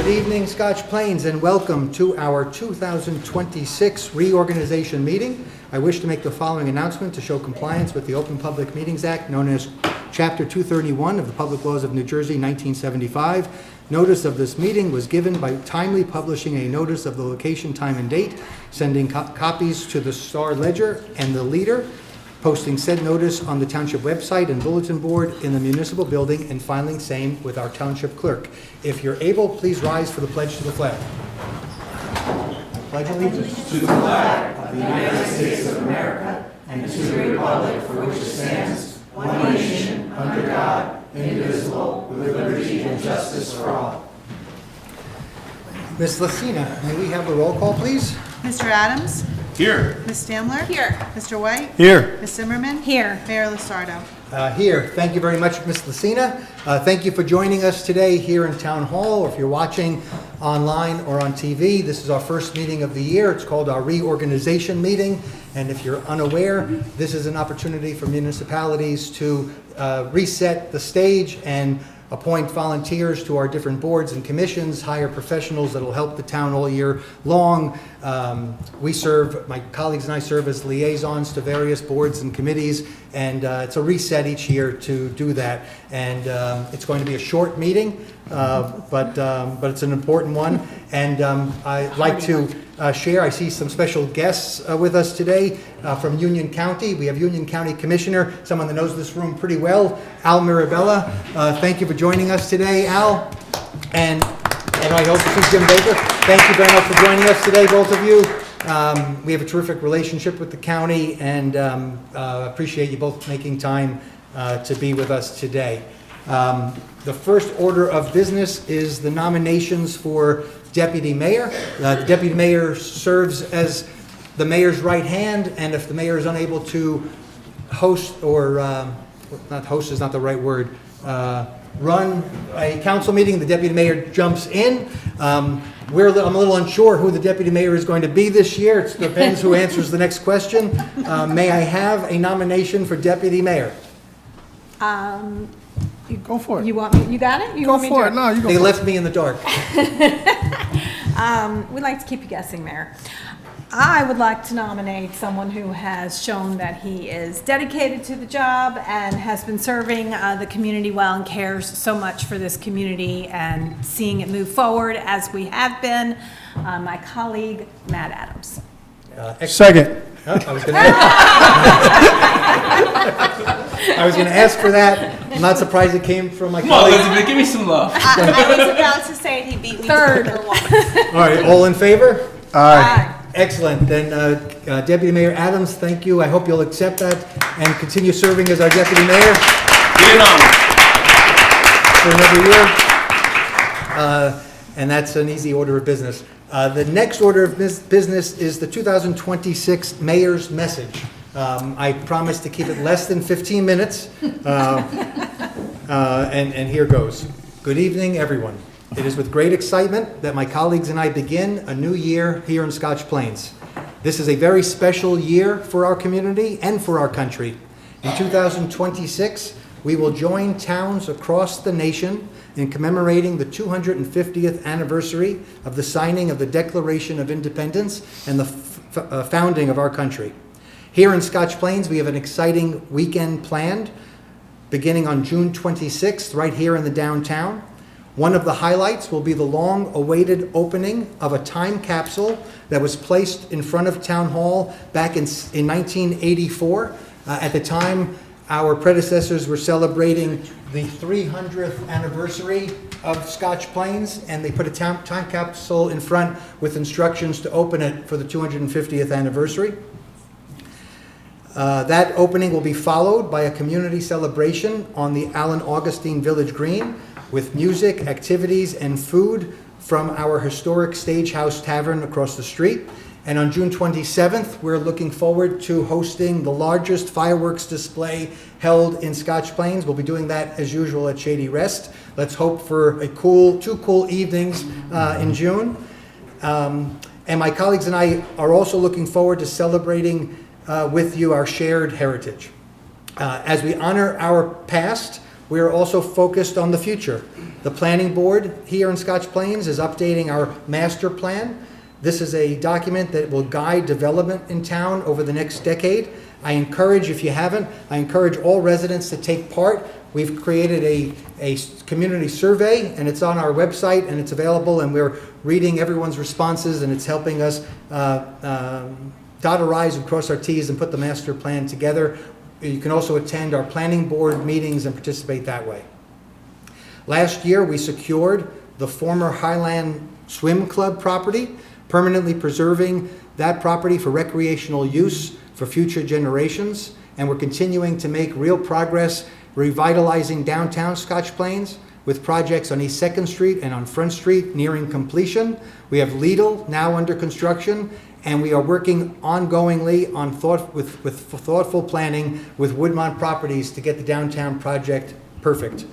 Good evening, Scotch Plains, and welcome to our 2026 reorganization meeting. I wish to make the following announcement to show compliance with the Open Public Meetings Act, known as Chapter 231 of the Public Laws of New Jersey, 1975. Notice of this meeting was given by timely publishing a notice of the location, time, and date, sending copies to the Star Ledger and the Leader, posting said notice on the Township website and bulletin board in the municipal building, and filing same with our Township clerk. If you're able, please rise for the pledge to the flag. Pledge allegiance to the flag of the United States of America and to the republic for which it stands, one nation, under God, indivisible, with liberty and justice for all. Ms. Lucina, may we have the roll call, please? Mr. Adams? Here. Ms. Stamler? Here. Mr. White? Here. Ms. Zimmerman? Here. Mayor Lusardo? Here. Thank you very much, Ms. Lucina. Thank you for joining us today here in Town Hall, or if you're watching online or on TV. This is our first meeting of the year. It's called our reorganization meeting. And if you're unaware, this is an opportunity for municipalities to reset the stage and appoint volunteers to our different boards and commissions, hire professionals that will help the town all year long. My colleagues and I serve as liaisons to various boards and committees, and it's a reset each year to do that. And it's going to be a short meeting, but it's an important one. And I'd like to share, I see some special guests with us today from Union County. We have Union County Commissioner, someone that knows this room pretty well, Al Mirabella. Thank you for joining us today, Al. And I hope to see Jim Baker. Thank you very much for joining us today, both of you. We have a terrific relationship with the county, and appreciate you both making time to be with us today. The first order of business is the nominations for Deputy Mayor. The Deputy Mayor serves as the Mayor's right hand, and if the Mayor is unable to host or, not host is not the right word, run a council meeting, the Deputy Mayor jumps in. I'm a little unsure who the Deputy Mayor is going to be this year. It depends who answers the next question. May I have a nomination for Deputy Mayor? Go for it. You want me? You got it? You Go want me for to it. No, you go They for left me in the dark. We'd like to keep you guessing, Mayor. I would like to nominate someone who has shown that he is dedicated to the job and has been serving the community well and cares so much for this community and seeing it move forward as we have been. My colleague, Matt Adams. Second. I was going to ask for that. I'm not surprised it came from my colleague. Elizabeth, give me some love. I was about to say he beat me third. All right, all in favor? Aye. Excellent. Then Deputy Mayor Adams, thank you. I hope you'll accept that and continue serving as our Deputy Mayor for another year. And that's an easy order of business. The next order of business is the 2026 Mayor's Message. I promise to keep it less than 15 minutes, and here goes. Good evening, everyone. It is with great excitement that my colleagues and I begin a new year here in Scotch Plains. This is a very special year for our community and for our country. In 2026, we will join towns across the nation in commemorating the 250th anniversary of the signing of the Declaration of Independence and the founding of our country. Here in Scotch Plains, we have an exciting weekend planned, beginning on June 26th, right here in the downtown. One of the highlights will be the long-awaited opening of a time capsule that was placed in front of Town Hall back in 1984. At the time, our predecessors were celebrating the 300th anniversary of Scotch Plains, and they put a time capsule in front with instructions to open it for the 250th anniversary. That opening will be followed by a community celebration on the Allen Augustine Village Green with music, activities, and food from our historic Stagehouse Tavern across the street. And on June 27th, we're looking forward to hosting the largest fireworks display held in Scotch Plains. We'll be doing that as usual at Shady Rest. Let's hope for two cool evenings in June. And my colleagues and I are also looking forward to celebrating with you our shared heritage. As we honor our past, we are also focused on the future. The planning board here in Scotch Plains is updating our master plan. This is a document that will guide development in town over the next decade. I encourage, if you haven't, I encourage all residents to take part. We've created a community survey, and it's on our website, and it's available, and we're reading everyone's responses, and it's helping us dot our I's and cross our T's and put the master plan together. You can also attend our planning board meetings and participate that way. Last year, we secured the former Highland Swim Club property, permanently preserving that property for recreational use for future generations, and we're continuing to make real progress revitalizing downtown Scotch Plains with projects on East 2nd Street and on Front Street nearing completion. We have Lidl now under construction, and we are working ongoingly on thoughtful planning with Woodmont Properties to get the downtown project perfect.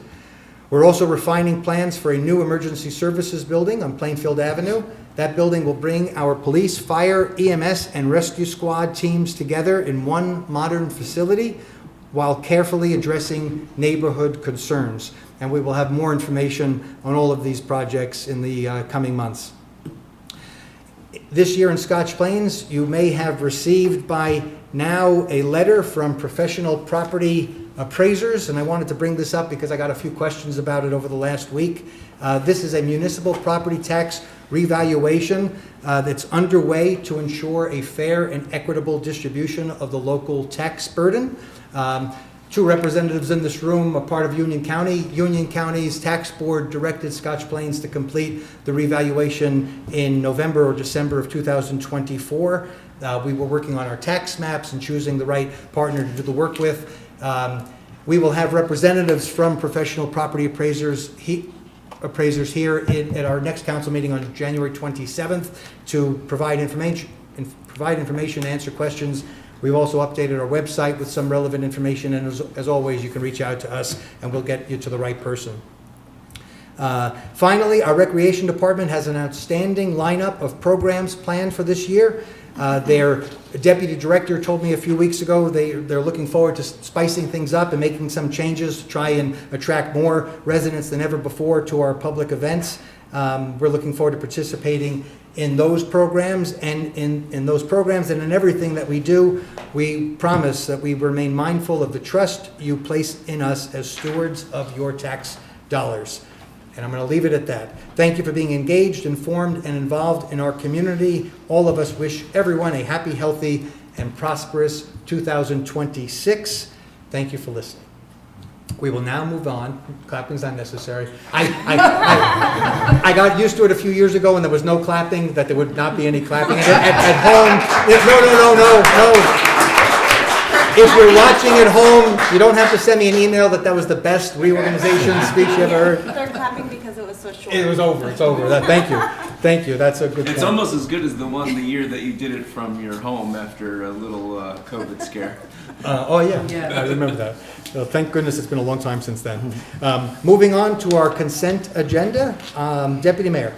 We're also refining plans for a new emergency services building on Plainfield Avenue. That building will bring our police, fire, EMS, and rescue squad teams together in one modern facility while carefully addressing neighborhood concerns. And we will have more information on all of these projects in the coming months. This year in Scotch Plains, you may have received by now a letter from professional property appraisers, and I wanted to bring this up because I got a few questions about it over the last week. This is a municipal property tax revaluation that's underway to ensure a fair and equitable distribution of the local tax burden. Two representatives in this room are part of Union County. Union County's tax board directed Scotch Plains to complete the revaluation in November or December of 2024. We were working on our tax maps and choosing the right partner to do the work with. We will have representatives from professional property appraisers here at our next council meeting on January 27th to provide information, answer questions. We've also updated our website with some relevant information, and as always, you can reach out to us and we'll get you to the right person. Finally, our recreation department has an outstanding lineup of programs planned for this year. Their deputy director told me a few weeks ago they're looking forward to spicing things up and making some changes to try and attract more residents than ever before to our public events. We're looking forward to participating in those programs, and in those programs and in everything that we do. We promise that we remain mindful of the trust you place in us as stewards of your tax dollars. And I'm going to leave it at that. Thank you for being engaged, informed, and involved in our community. All of us wish everyone a happy, healthy, and prosperous 2026. Thank you for listening. We will now move on. Clapping's not necessary. I got used to it a few years ago when there was no clapping, that there would not be any clapping. At home, no. If you're watching at home, you don't have to send me an email that was the best reorganization speech you ever heard. They're clapping because it was so short. It was over. It's over. Thank you. That's a good point. It's almost as good as the year that you did it from your home after a little COVID scare. Yeah, I remember that. Well, thank goodness it's been a long time since then. Moving on to our consent agenda, Deputy Mayor.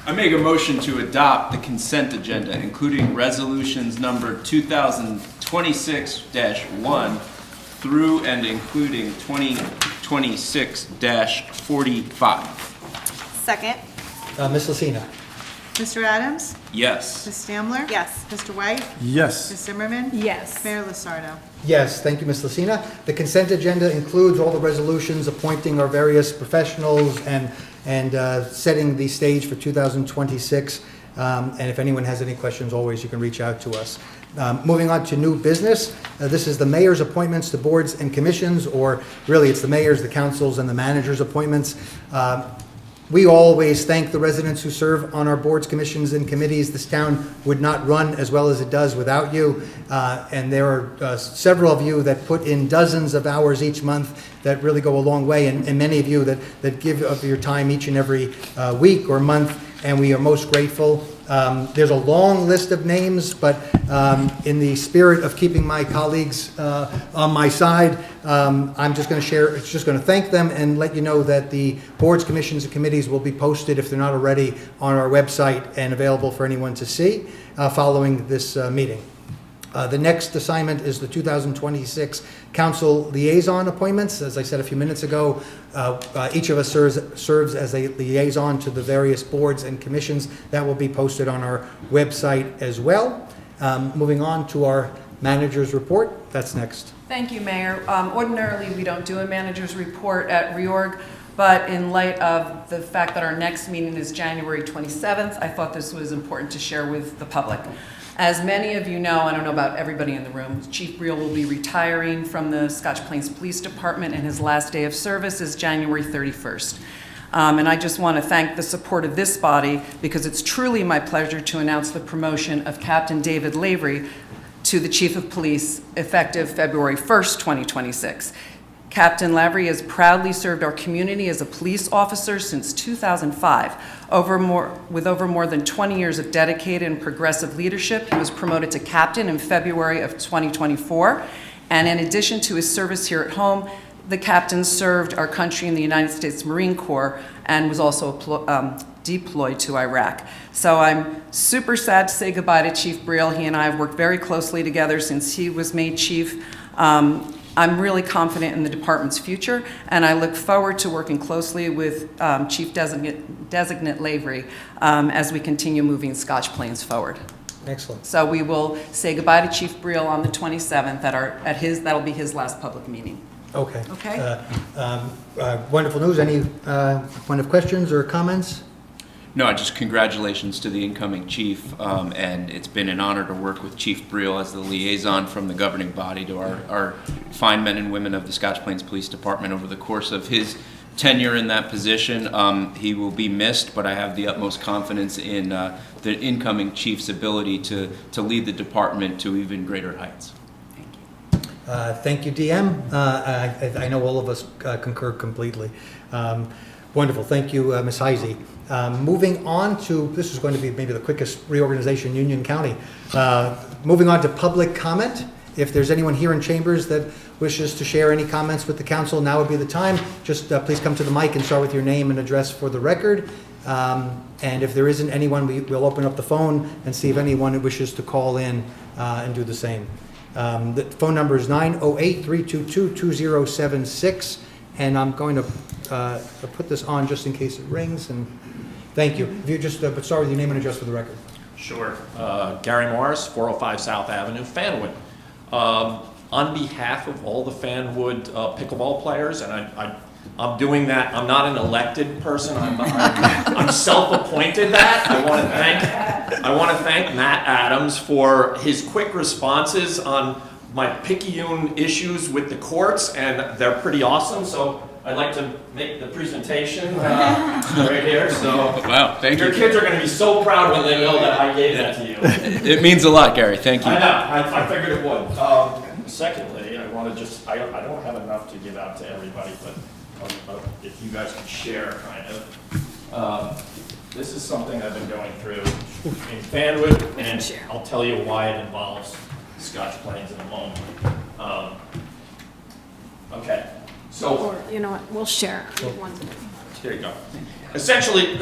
I make a motion to adopt the consent agenda, including resolutions number 2026-1 through and including 2026-45. Second. Ms. Lucina. Mr. Adams? Yes. Ms. Stamler? Yes. Mr. White? Yes. Ms. Zimmerman? Yes. Mayor Lusardo? Yes, thank you, Ms. Lucina. The consent agenda includes all the resolutions appointing our various professionals and setting the stage for 2026. And if anyone has any questions, always you can reach out to us. Moving on to new business, this is the mayor's appointments to boards and commissions, or really it's the mayor's, the council's, and the manager's appointments. We always thank the residents who serve on our boards, commissions, and committees. This town would not run as well as it does without you. And there are several of you that put in dozens of hours each month that really go a long way, and many of you that give of your time each and every week or month, and we are most grateful. There's a long list of names, but in the spirit of keeping my colleagues on my side, I'm just going to thank them and let you know that the boards, commissions, and committees will be posted, if they're not already, on our website and available for anyone to see following this meeting. The next assignment is the 2026 council liaison appointments. As I said a few minutes ago, each of us serves as a liaison to the various boards and commissions. That will be posted on our website as well. Moving on to our manager's report. That's next. Thank you, Mayor. Ordinarily, we don't do a manager's report at reorg, but in light of the fact that our next meeting is January 27th, I thought this was important to share with the public. As many of you know, I don't know about everybody in the room, Chief Briel will be retiring from the Scotch Plains Police Department, and his last day of service is January 31st. And I just want to thank the support of this body, because it's truly my pleasure to announce the promotion of Captain David Lavery to the Chief of Police effective February 1st, 2026. Captain Lavery has proudly served our community as a police officer since 2005. With over more than 20 years of dedicated and progressive leadership, he was promoted to captain in February of 2024. And in addition to his service here at home, the captain served our country in the United States Marine Corps and was also deployed to Iraq. So I'm super sad to say goodbye to Chief Briel. He and I have worked very closely together since he was made chief. I'm really confident in the department's future, and I look forward to working closely with Chief Designate Lavery as we continue moving Scotch Plains forward. Excellent. So we will say goodbye to Chief Briel on the 27th that'll be his last public meeting. Okay. Okay. Wonderful news. Any point of questions or comments? No, just congratulations to the incoming chief, and it's been an honor to work with Chief Briel as the liaison from the governing body to our fine men and women of the Scotch Plains Police Department over the course of his tenure in that position. He will be missed, but I have the utmost confidence in the incoming chief's ability to lead the department to even greater heights. Thank you, DM. I know all of us concur completely. Wonderful. Thank you, Ms. Heisey. Moving on to, this is going to be maybe the quickest reorganization in Union County. Moving on to public comment. If there's anyone here in chambers that wishes to share any comments with the council, now would be the time. Just please come to the mic and start with your name and address for the record. And if there isn't anyone, we'll open up the phone and see if anyone wishes to call in and do the same. The phone number is 908-322-2076, and I'm going to put this on just in case it rings. And thank you. If you just but start with your name and address for the record. Sure. Gary Morris, 405 South Avenue, Fanwood. On behalf of all the Fanwood pickleball players, and I'm doing that. I'm not an elected person. I'm self-appointed that. I want to thank Matt Adams for his quick responses on my picayune issues with the courts, and they're pretty awesome. So I'd like to make the presentation right here. So Wow, thank you. Your kids are going to be so proud when they know that I gave that to you. It means a lot, Gary. Thank you. I know. I figured it would. Secondly, I want to just, I don't have enough to give out to everybody, but if you guys could share, kind of. This is something I've been going through in Fanwood, and I'll tell you why it involves Scotch Plains in a moment. Okay, so. Or, you know what, we'll share. Here you go. Essentially,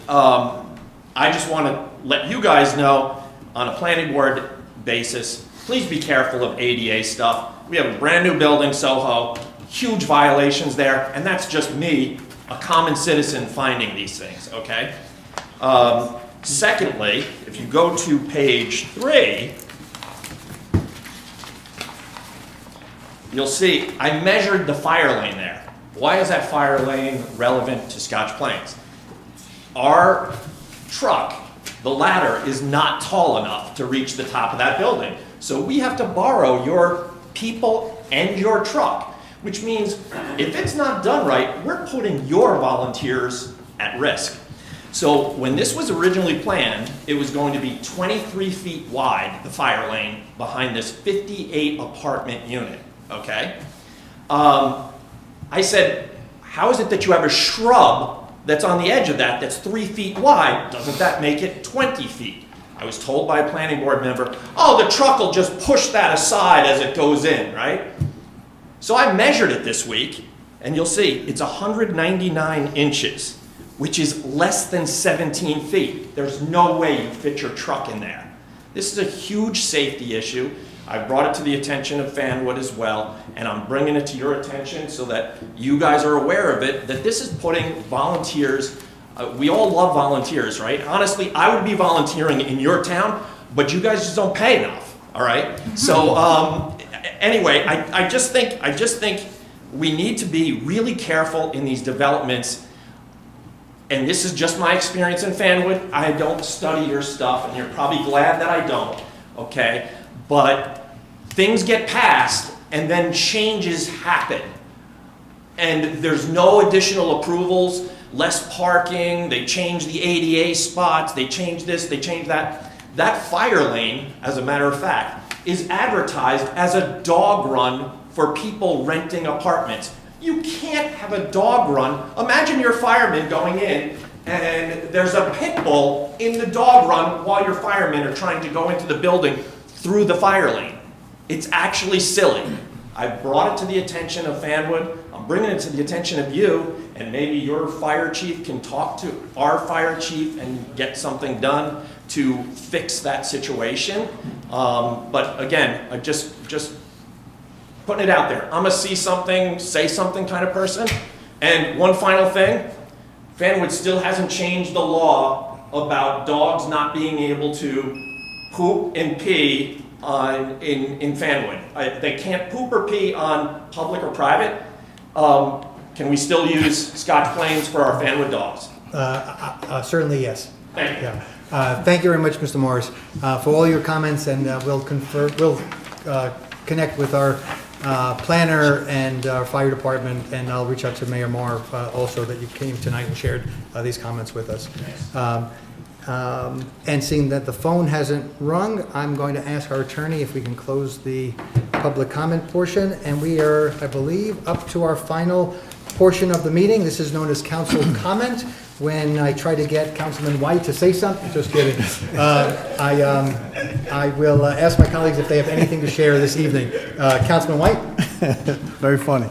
I just want to let you guys know, on a planning board basis, please be careful of ADA stuff. We have a brand new building, Soho, huge violations there, and that's just me, a common citizen, finding these things, okay? Secondly, if you go to page 3, you'll see I measured the fire lane there. Why is that fire lane relevant to Scotch Plains? Our truck, the ladder, is not tall enough to reach the top of that building. So we have to borrow your people and your truck, which means if it's not done right, we're putting your volunteers at risk. So when this was originally planned, it was going to be 23 feet wide, the fire lane, behind this 58 apartment unit, okay? I said, how is it that you have a shrub that's on the edge of that that's 3 feet wide? Doesn't that make it 20 feet? I was told by a planning board member, oh, the truck will just push that aside as it goes in, right? So I measured it this week, and you'll see it's 199 inches, which is less than 17 feet. There's no way you fit your truck in there. This is a huge safety issue. I brought it to the attention of Fanwood as well, and I'm bringing it to your attention so that you guys are aware of it, that this is putting volunteers, we all love volunteers, right? Honestly, I would be volunteering in your town, but you guys just don't pay enough, all right? So anyway, I just think we need to be really careful in these developments. And this is just my experience in Fanwood. I don't study your stuff, and you're probably glad that I don't, okay? But things get passed, and then changes happen. And there's no additional approvals, less parking, they change the ADA spots, they change this, they change that. That fire lane, as a matter of fact, is advertised as a dog run for people renting apartments. You can't have a dog run. Imagine your firemen going in and there's a pit bull in the dog run while your firemen are trying to go into the building through the fire lane. It's actually silly. I brought it to the attention of Fanwood. I'm bringing it to the attention of you, and maybe your fire chief can talk to our fire chief and get something done to fix that situation. But again, I just putting it out there. I'm a see something, say something kind of person. And one final thing, Fanwood still hasn't changed the law about dogs not being able to poop and pee in Fanwood. They can't poop or pee on public or private. Can we still use Scotch Plains for our Fanwood dogs? Certainly, yes. Thank you. Yeah. Thank you very much, Mr. Morris, for all your comments, and we'll connect with our planner and our fire department, and I'll reach out to Mayor Moore also that you came tonight and shared these comments with us. And seeing that the phone hasn't rung, I'm going to ask our attorney if we can close the public comment portion, and we are, I believe, up to our final portion of the meeting. This is known as council comment. When I try to get Councilman White to say something, just kidding. I will ask my colleagues if they have anything to share this evening. Councilman White? Very funny.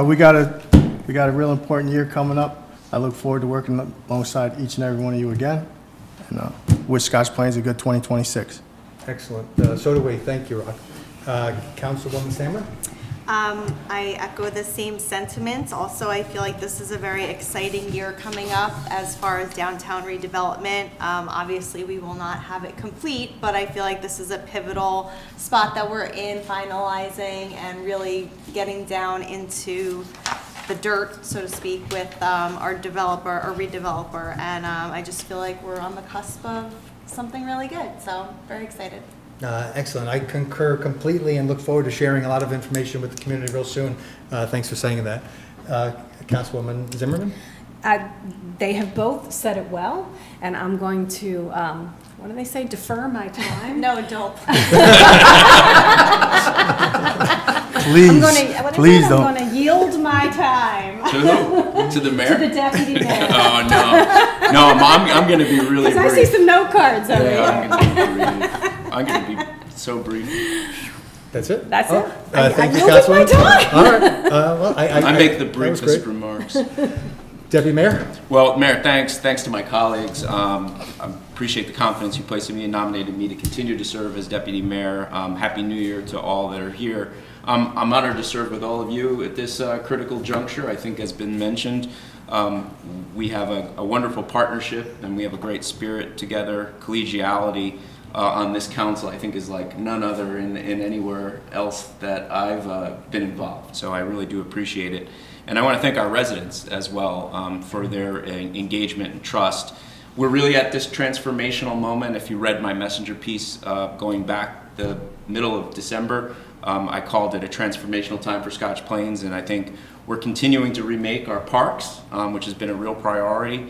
We got a real important year coming up. I look forward to working alongside each and every one of you again, and wish Scotch Plains a good 2026. Excellent. So do we. Thank you, Rock. Councilwoman Sammer? I echo the same sentiments. Also, I feel like this is a very exciting year coming up as far as downtown redevelopment. Obviously, we will not have it complete, but I feel like this is a pivotal spot that we're in, finalizing and really getting down into the dirt, so to speak, with our developer or redeveloper. And I just feel like we're on the cusp of something really good. So very excited. Excellent. I concur completely and look forward to sharing a lot of information with the community real soon. Thanks for saying that. Councilwoman Zimmerman? They have both said it well, and I'm going to, what do they say, defer my time? No, don't. Please don't. I'm going to yield my time. To who? To the mayor? To the deputy mayor. Oh, no. No, I'm going to be really Because brief. I see some note cards over Yeah, here. I'm going to be so brief. That's it? That's it. Thank you, yielded my Councilwoman. time. All right. Well, I make the that was briefest great. remarks. Deputy Mayor? Well, Mayor, thanks to my colleagues. I appreciate the confidence you placed in me and nominated me to continue to serve as Deputy Mayor. Happy New Year to all that are here. I'm honored to serve with all of you at this critical juncture. I think, has been mentioned, we have a wonderful partnership and we have a great spirit together. Collegiality on this council, I think, is like none other in anywhere else that I've been involved. So I really do appreciate it. And I want to thank our residents as well for their engagement and trust. We're really at this transformational moment. If you read my messenger piece going back the middle of December, I called it a transformational time for Scotch Plains, and I think we're continuing to remake our parks, which has been a real priority,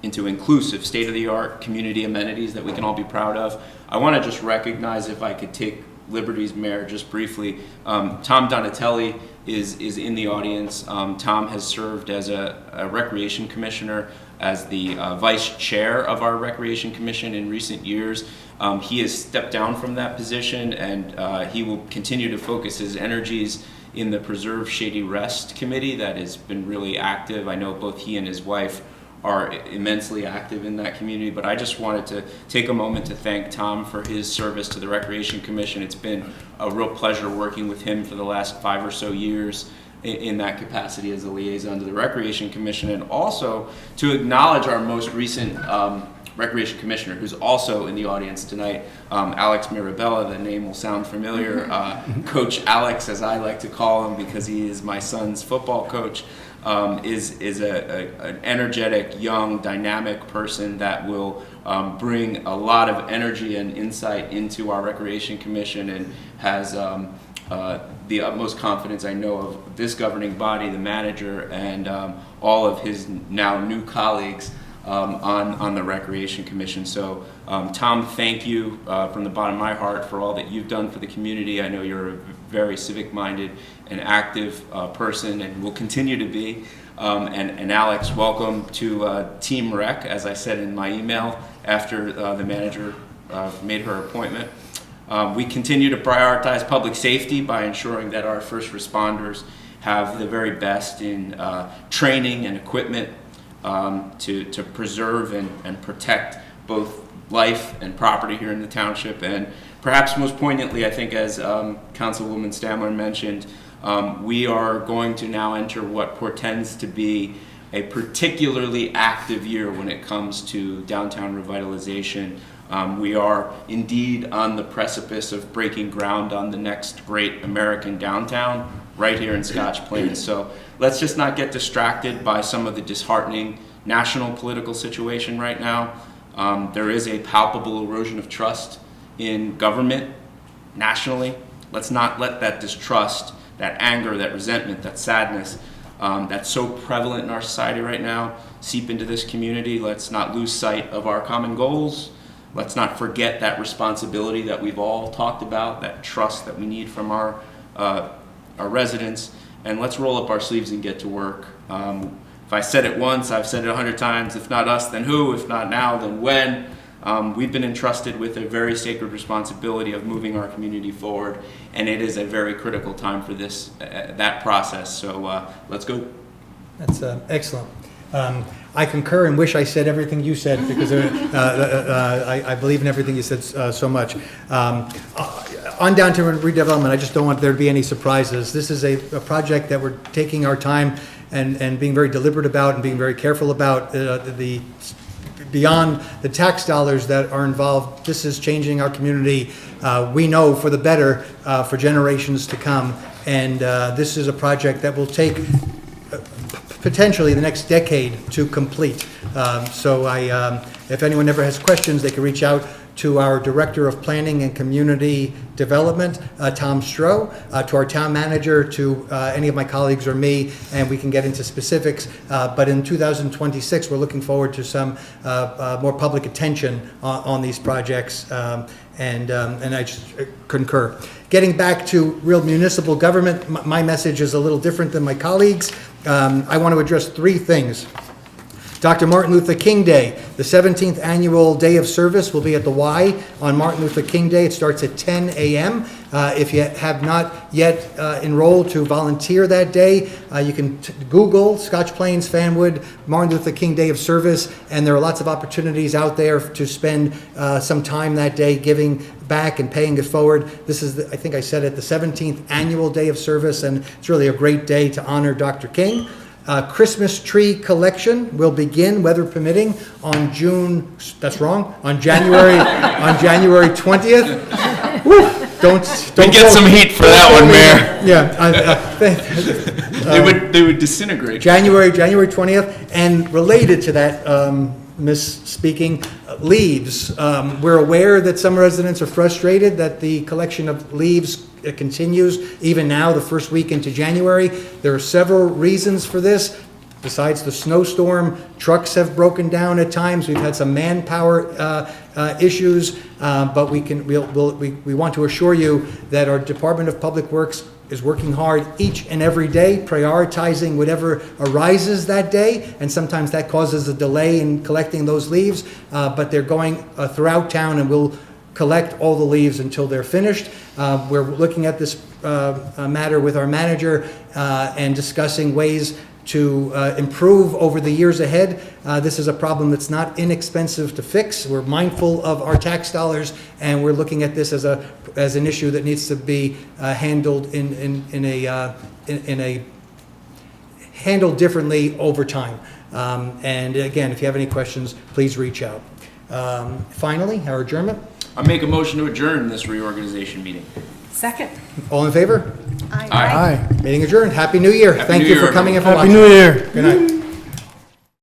into inclusive, state-of-the-art community amenities that we can all be proud of. I want to just recognize, if I could take liberties, Mayor, just briefly. Tom Donatelli is in the audience. Tom has served as a recreation commissioner, as the vice chair of our recreation commission in recent years. He has stepped down from that position, and he will continue to focus his energies in the Preserve Shady Rest Committee that has been really active. I know both he and his wife are immensely active in that community. But I just wanted to take a moment to thank Tom for his service to the Recreation Commission. It's been a real pleasure working with him for the last 5 or so years in that capacity as a liaison to the Recreation Commission, and also to acknowledge our most recent Recreation Commissioner, who's also in the audience tonight, Alex Mirabella. The name will sound familiar. Coach Alex, as I like to call him because he is my son's football coach, is an energetic, young, dynamic person that will bring a lot of energy and insight into our Recreation Commission, and has the utmost confidence, I know, of this governing body, the manager, and all of his now new colleagues on the Recreation Commission. So Tom, thank you from the bottom of my heart for all that you've done for the community. I know you're a very civic-minded and active person, and will continue to be. And Alex, welcome to Team Rec, as I said in my email after the manager made her appointment. We continue to prioritize public safety by ensuring that our first responders have the very best in training and equipment to preserve and protect both life and property here in the township. And perhaps most poignantly, I think, as Councilwoman Stamler mentioned, we are going to now enter what portends to be a particularly active year when it comes to downtown revitalization. We are indeed on the precipice of breaking ground on the next great American downtown right here in Scotch Plains. So let's just not get distracted by some of the disheartening national political situation right now. There is a palpable erosion of trust in government nationally. Let's not let that distrust, that anger, that resentment, that sadness that's so prevalent in our society right now seep into this community. Let's not lose sight of our common goals. Let's not forget that responsibility that we've all talked about, that trust that we need from our residents, and let's roll up our sleeves and get to work. If I said it once, I've said it 100 times. If not us, then who? If not now, then when? We've been entrusted with a very sacred responsibility of moving our community forward, and it is a very critical time for this that process. So let's go. That's excellent. I concur and wish I said everything you said, because I believe in everything you said so much. On downtown redevelopment, I just don't want there to be any surprises. This is a project that we're taking our time and being very deliberate about and being very careful about. Beyond the tax dollars that are involved, this is changing our community, we know, for the better for generations to come. And this is a project that will take potentially the next decade to complete. So if anyone ever has questions, they can reach out to our Director of Planning and Community Development, Tom Stroh, to our town manager, to any of my colleagues or me, and we can get into specifics. But in 2026, we're looking forward to some more public attention on these projects, and I just concur. Getting back to real municipal government, my message is a little different than my colleagues. I want to address three things. Dr. Martin Luther King Day, the 17th annual Day of Service, will be at the Y on Martin Luther King Day. It starts at 10 a.m. If you have not yet enrolled to volunteer that day, you can Google Scotch Plains, Fanwood, Martin Luther King Day of Service, and there are lots of opportunities out there to spend some time that day giving back and paying it forward. This is, I think I said it, the 17th annual Day of Service, and it's really a great day to honor Dr. King. Christmas tree collection will begin, weather permitting, on January 20th. Woo, don't We get some heat for that one, Mayor. Yeah, They would disintegrate. January 20th, and related to that, misspeaking, leaves. We're aware that some residents are frustrated that the collection of leaves continues even now, the first week into January. There are several reasons for this. Besides the snowstorm, trucks have broken down at times. We've had some manpower issues, but we want to assure you that our Department of Public Works is working hard each and every day, prioritizing whatever arises that day, and sometimes that causes a delay in collecting those leaves, but they're going throughout town, and we'll collect all the leaves until they're finished. We're looking at this matter with our manager and discussing ways to improve over the years ahead. This is a problem that's not inexpensive to fix. We're mindful of our tax dollars, and we're looking at this as an issue that needs to be handled handled differently over time. And again, if you have any questions, please reach out. Finally, our adjournment. I make a motion to adjourn this reorganization meeting. Second. Uh, All in favor? Aye. Aye. Meeting adjourned. Happy New Year. Happy Thank New you Year, for coming and for Happy watching. New Year. Good night.